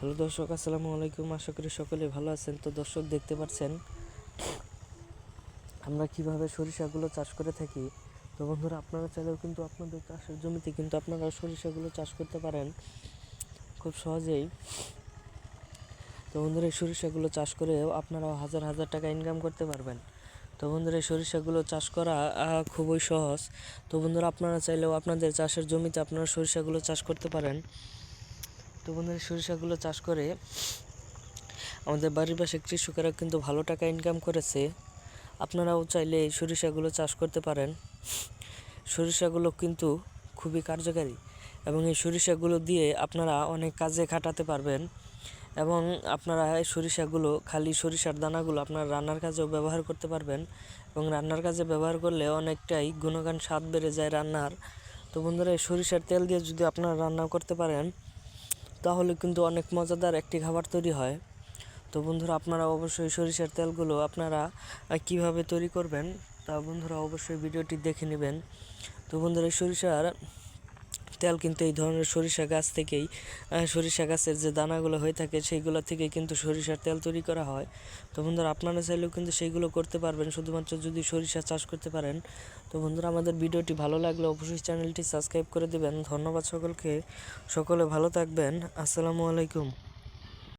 Hello দর্শক, আসসালামু আলাইকুম। আশা করি সকলে ভালো আছেন। তো দর্শক, দেখতে পাচ্ছেন আমরা কিভাবে সরিষাগুলো চাষ করে থাকি। তো বন্ধুরা, আপনারা চাইলেও কিন্তু আপনাদের চাষের জমিতে কিন্তু আপনারা সরিষাগুলো চাষ করতে পারেন খুব সহজেই। তো বন্ধুরা, এই সরিষাগুলো চাষ করেও আপনারা হাজার হাজার টাকা ইনকাম করতে পারবেন। তো বন্ধুরা, এই সরিষাগুলো চাষ করা খুবই সহজ। তো বন্ধুরা, আপনারা চাইলেও আপনাদের চাষের জমিতে আপনারা সরিষাগুলো চাষ করতে পারেন। তো বন্ধুরা, সরিষাগুলো চাষ করে আমাদের বাড়ির পাশে কৃষকেরা কিন্তু ভালো টাকা ইনকাম করেছে। আপনারাও চাইলে এই সরিষাগুলো চাষ করতে পারেন। সরিষাগুলো কিন্তু খুবই কার্যকারী এবং এই সরিষাগুলো দিয়ে আপনারা অনেক কাজে খাটাতে পারবেন এবং আপনারা এই সরিষাগুলো খালি সরিষার দানাগুলো আপনার রান্নার কাজেও ব্যবহার করতে পারবেন এবং রান্নার কাজে ব্যবহার করলে অনেকটাই গুণগান স্বাদ বেড়ে যায় রান্নার। তো বন্ধুরা, এই সরিষার তেল দিয়ে যদি আপনারা রান্না করতে পারেন তাহলে কিন্তু অনেক মজাদার একটি খাবার তৈরি হয়। তো বন্ধুরা, আপনারা অবশ্যই সরিষার তেলগুলো আপনারা কিভাবে তৈরি করবেন তা বন্ধুরা অবশ্যই ভিডিওটি দেখে নেবেন। তো বন্ধুরা, এই সরিষার তেল কিন্তু এই ধরনের সরিষা গাছ থেকেই সরিষা গাছের যে দানাগুলো হয়ে থাকে সেইগুলো থেকে কিন্তু সরিষার তেল তৈরি করা হয়। তো বন্ধুরা, আপনারা চাইলেও কিন্তু সেইগুলো করতে পারবেন শুধুমাত্র যদি সরিষা চাষ করতে পারেন। তো বন্ধুরা, আমাদের ভিডিওটি ভালো লাগলে অবশ্যই চ্যানেলটি সাবস্ক্রাইব করে দেবেন। ধন্যবাদ সকলকে। সকলে ভালো থাকবেন। আসসালামু আলাইকুম।